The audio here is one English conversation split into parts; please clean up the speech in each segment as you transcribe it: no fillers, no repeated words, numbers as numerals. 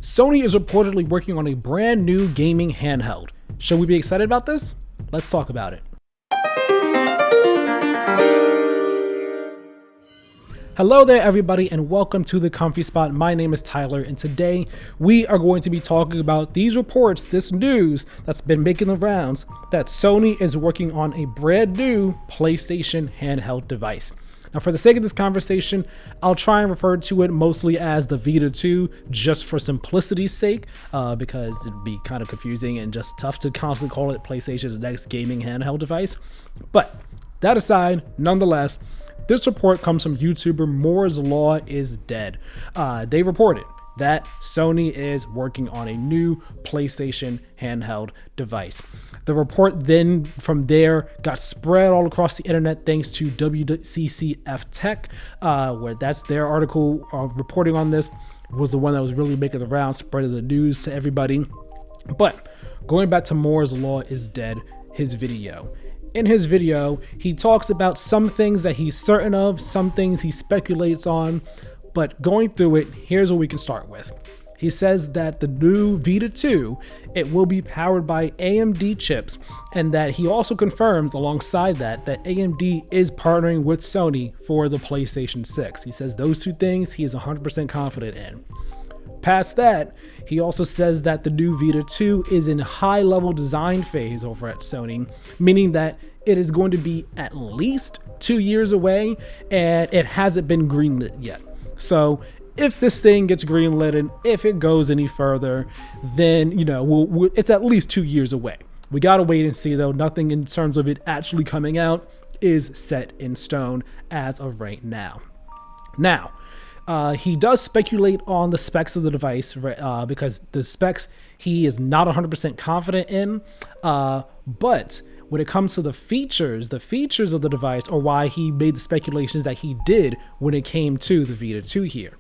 Sony is reportedly working on a brand new gaming handheld. Should we be excited about this? Let's talk about it. Hello there everybody and welcome to The Comfy Spot. My name is Tyler and today we are going to be talking about these reports, this news that's been making the rounds that Sony is working on a brand new PlayStation handheld device. Now for the sake of this conversation, I'll try and refer to it mostly as the Vita 2 just for simplicity's sake because it'd be kind of confusing and just tough to constantly call it PlayStation's next gaming handheld device. But that aside, nonetheless, this report comes from YouTuber Moore's Law is Dead. They reported that Sony is working on a new PlayStation handheld device. The report then from there got spread all across the internet thanks to WCCF Tech, where that's their article reporting on this was the one that was really making the rounds, spreading the news to everybody. But going back to Moore's Law is Dead, his video. In his video, he talks about some things that he's certain of, some things he speculates on, but going through it, here's what we can start with. He says that the new Vita 2, it will be powered by AMD chips, and that he also confirms alongside that AMD is partnering with Sony for the PlayStation 6. He says those two things he is 100% confident in. Past that, he also says that the new Vita 2 is in high-level design phase over at Sony, meaning that it is going to be at least 2 years away, and it hasn't been greenlit yet. So if this thing gets greenlit and if it goes any further, then, it's at least 2 years away. We gotta wait and see though. Nothing in terms of it actually coming out is set in stone as of right now. Now, he does speculate on the specs of the device because the specs he is not 100% confident in, but when it comes to the features of the device are why he made the speculations that he did when it came to the Vita 2 here.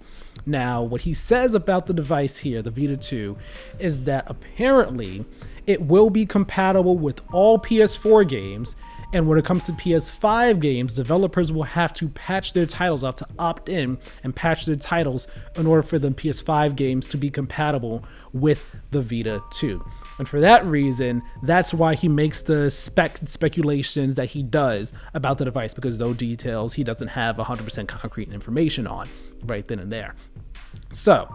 Now, what he says about the device here, the Vita 2, is that apparently it will be compatible with all PS4 games, and when it comes to PS5 games, developers will have to patch their titles out to opt in and patch their titles in order for the PS5 games to be compatible with the Vita 2. And for that reason, that's why he makes the speculations that he does about the device, because those details he doesn't have 100% concrete information on right then and there. So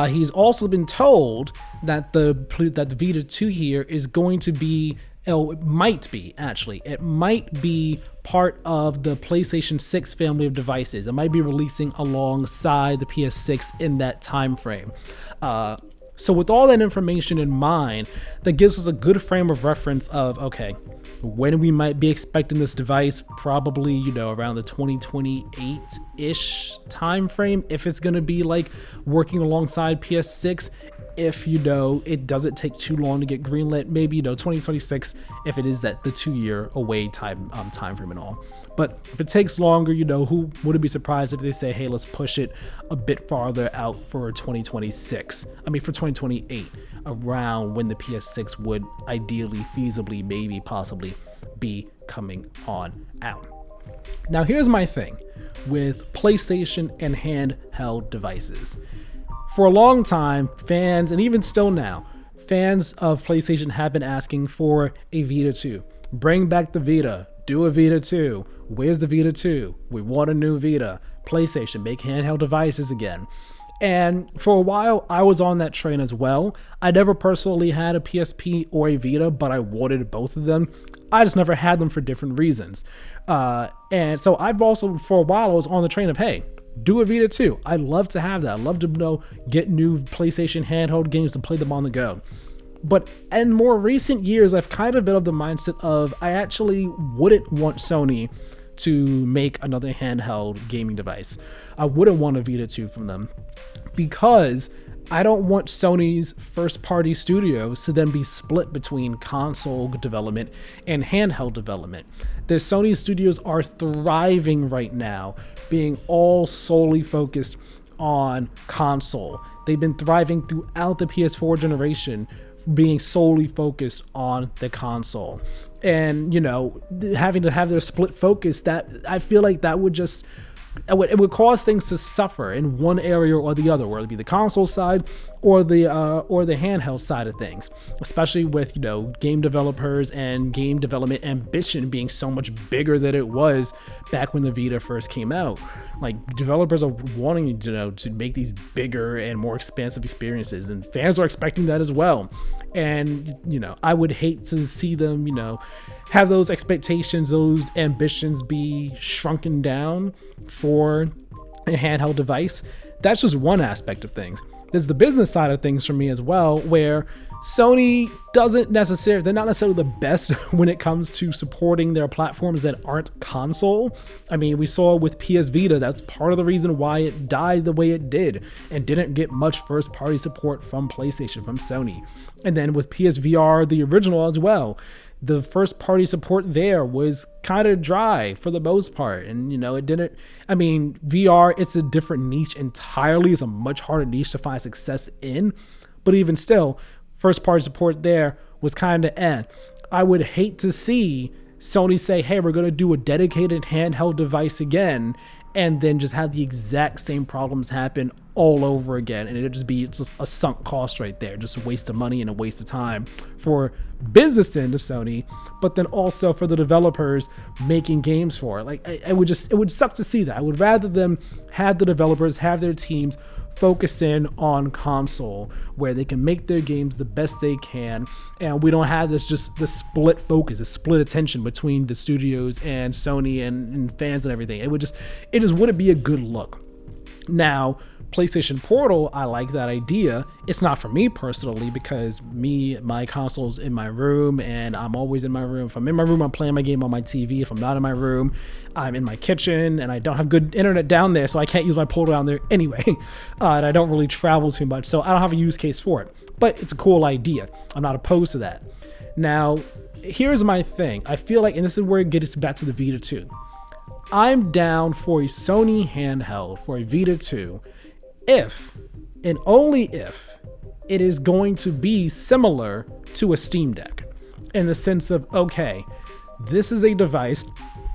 he's also been told that the Vita 2 here is going to be, it might be part of the PlayStation 6 family of devices. It might be releasing alongside the PS6 in that time frame. So with all that information in mind, that gives us a good frame of reference of, okay, when we might be expecting this device, probably, around the 2028-ish time frame, if it's going to be like working alongside PS6. If it doesn't take too long to get greenlit, maybe 2026 if it is that the 2 year away time frame and all. But if it takes longer, who wouldn't be surprised if they say, hey, let's push it a bit farther out for 2026. I mean for 2028, around when the PS6 would ideally, feasibly, maybe possibly be coming on out. Now here's my thing with PlayStation and handheld devices. For a long time, fans, and even still now, fans of PlayStation have been asking for a Vita 2. Bring back the Vita. Do a Vita 2. Where's the Vita 2? We want a new Vita. PlayStation, make handheld devices again. And for a while, I was on that train as well. I never personally had a PSP or a Vita, but I wanted both of them. I just never had them for different reasons. And so I've also, for a while, I was on the train of, hey, do a Vita 2. I'd love to have that. I'd love to get new PlayStation handheld games to play them on the go. But in more recent years, I've kind of been of the mindset of I actually wouldn't want Sony to make another handheld gaming device. I wouldn't want a Vita 2 from them because I don't want Sony's first-party studios to then be split between console development and handheld development. The Sony studios are thriving right now, being all solely focused on console. They've been thriving throughout the PS4 generation, being solely focused on the console. And, having to have their split focus, that I feel like that would just it would cause things to suffer in one area or the other, whether it be the console side or the handheld side of things, especially with game developers and game development ambition being so much bigger than it was back when the Vita first came out. Like, developers are wanting to make these bigger and more expansive experiences, and fans are expecting that as well. And I would hate to see them have those expectations, those ambitions be shrunken down for a handheld device. That's just one aspect of things. There's the business side of things for me as well, where Sony they're not necessarily the best when it comes to supporting their platforms that aren't console. I mean, we saw with PS Vita, that's part of the reason why it died the way it did and didn't get much first party support from PlayStation, from Sony. And then with PSVR, the original as well, the first party support there was kind of dry for the most part. And, it didn't, VR, it's a different niche entirely. It's a much harder niche to find success in. But even still, first party support there was kind of I would hate to see Sony say, hey, we're going to do a dedicated handheld device again, and then just have the exact same problems happen all over again. And it'd just be just a sunk cost right there, just a waste of money and a waste of time for business end of Sony, but then also for the developers making games for it. Like, it would suck to see that. I would rather them have the developers, have their teams focus in on console where they can make their games the best they can, and we don't have the split focus, the split attention between the studios and Sony and fans and everything. It just wouldn't be a good look. Now, PlayStation Portal, I like that idea. It's not for me personally, because my console's in my room and I'm always in my room. If I'm in my room, I'm playing my game on my TV. If I'm not in my room, I'm in my kitchen, and I don't have good internet down there, so I can't use my Portal down there anyway. And I don't really travel too much, so I don't have a use case for it. But it's a cool idea. I'm not opposed to that. Now, here's my thing. I feel like, and this is where it gets back to the Vita 2. I'm down for a Sony handheld for a Vita 2 if, and only if, it is going to be similar to a Steam Deck, in the sense of, okay, this is a device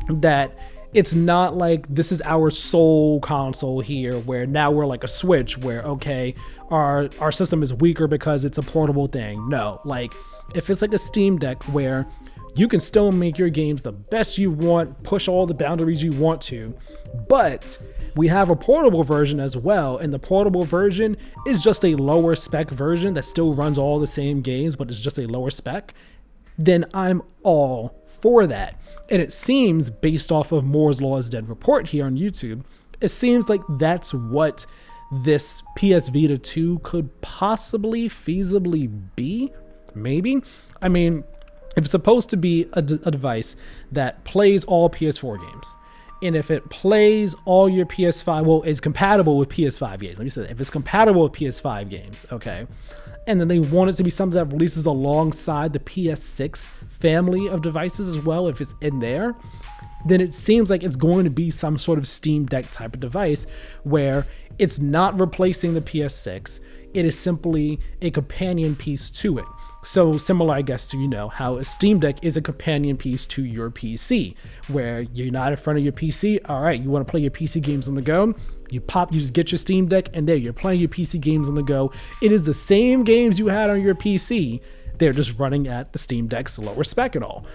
that it's not like this is our sole console here, where now we're like a Switch where, okay, our system is weaker because it's a portable thing. No, like, if it's like a Steam Deck where you can still make your games the best you want, push all the boundaries you want to, but we have a portable version as well, and the portable version is just a lower spec version that still runs all the same games, but it's just a lower spec, then I'm all for that. And it seems, based off of Moore's Law is Dead report here on YouTube, it seems like that's what this PS Vita 2 could possibly feasibly be. Maybe. I mean, if it's supposed to be a device that plays all PS4 games, and if it plays all your PS5, well, it's compatible with PS5 games. Let me say that. If it's compatible with PS5 games, okay, and then they want it to be something that releases alongside the PS6 family of devices as well, if it's in there, then it seems like it's going to be some sort of Steam Deck type of device where it's not replacing the PS6. It is simply a companion piece to it. So similar, I guess, to, how a Steam Deck is a companion piece to your PC, where you're not in front of your PC. All right, you want to play your PC games on the go. You just get your Steam Deck, and there you're playing your PC games on the go. It is the same games you had on your PC. They're just running at the Steam Deck's lower spec and all.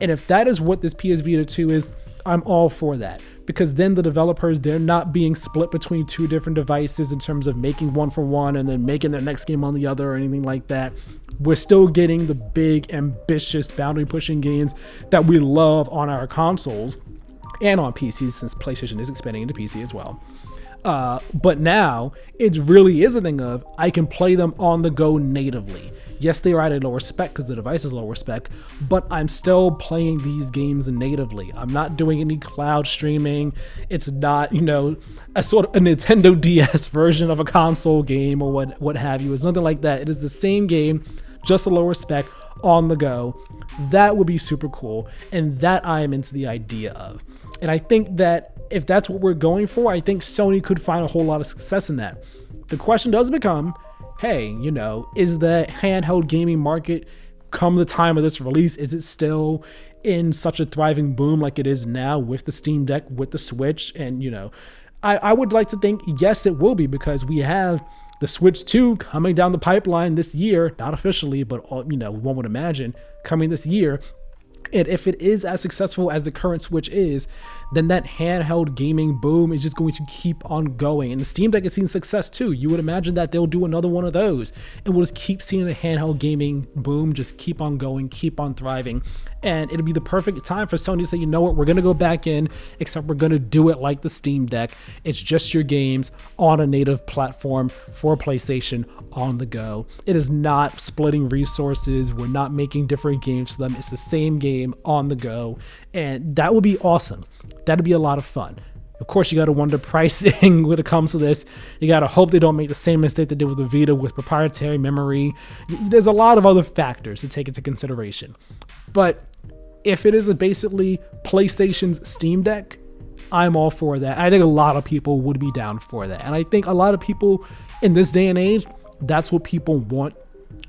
And if that is what this PS Vita 2 is, I'm all for that, because then the developers, they're not being split between two different devices in terms of making one for one and then making their next game on the other or anything like that. We're still getting the big, ambitious, boundary pushing games that we love on our consoles and on PCs, since PlayStation is expanding into PC as well. But now it really is a thing of, I can play them on the go natively. Yes, they are at a lower spec because the device is lower spec, but I'm still playing these games natively. I'm not doing any cloud streaming. It's not, a sort of a Nintendo DS version of a console game or what have you. It's nothing like that. It is the same game, just a lower spec, on the go. That would be super cool, and that I am into the idea of. And I think that if that's what we're going for, I think Sony could find a whole lot of success in that. The question does become, hey, is the handheld gaming market, come the time of this release, is it still in such a thriving boom like it is now with the Steam Deck, with the Switch? And, I would like to think, yes, it will be, because we have The Switch 2 coming down the pipeline this year, not officially, but one would imagine coming this year. And if it is as successful as the current Switch is, then that handheld gaming boom is just going to keep on going. And the Steam Deck has seen success too. You would imagine that they'll do another one of those. And we'll just keep seeing the handheld gaming boom just keep on going, keep on thriving. And it'll be the perfect time for Sony to say, you know what, we're going to go back in, except we're going to do it like the Steam Deck. It's just your games on a native platform for PlayStation on the go. It is not splitting resources. We're not making different games for them. It's the same game on the go. And that would be awesome. That'd be a lot of fun. Of course, you got to wonder pricing when it comes to this. You got to hope they don't make the same mistake they did with the Vita with proprietary memory. There's a lot of other factors to take into consideration. But if it is basically PlayStation's Steam Deck, I'm all for that. I think a lot of people would be down for that. And I think a lot of people in this day and age, that's what people want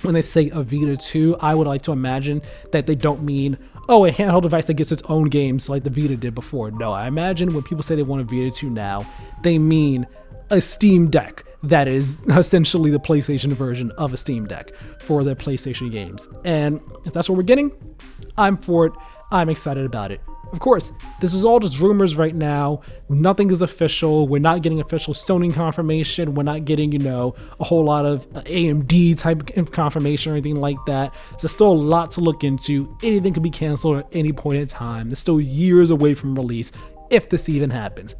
when they say a Vita 2. I would like to imagine that they don't mean, oh, a handheld device that gets its own games like the Vita did before. No, I imagine when people say they want a Vita 2 now, they mean a Steam Deck that is essentially the PlayStation version of a Steam Deck for their PlayStation games. And if that's what we're getting, I'm for it. I'm excited about it. Of course, this is all just rumors right now. Nothing is official. We're not getting official Sony confirmation. We're not getting, a whole lot of AMD type of confirmation or anything like that. There's still a lot to look into. Anything could be canceled at any point in time. There's still years away from release, if this even happens.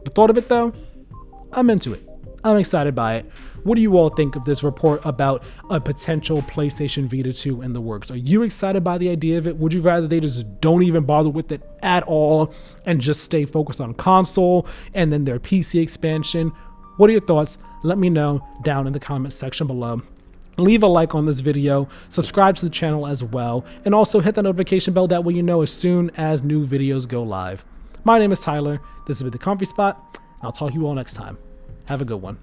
The thought of it, though, I'm into it. I'm excited by it. What do you all think of this report about a potential PlayStation Vita 2 in the works? Are you excited by the idea of it? Would you rather they just don't even bother with it at all and just stay focused on console and then their PC expansion? What are your thoughts? Let me know down in the comment section below. Leave a like on this video, subscribe to the channel as well, and also hit the notification bell. That way you know as soon as new videos go live. My name is Tyler. This has been The Comfy Spot, and I'll talk to you all next time. Have a good one.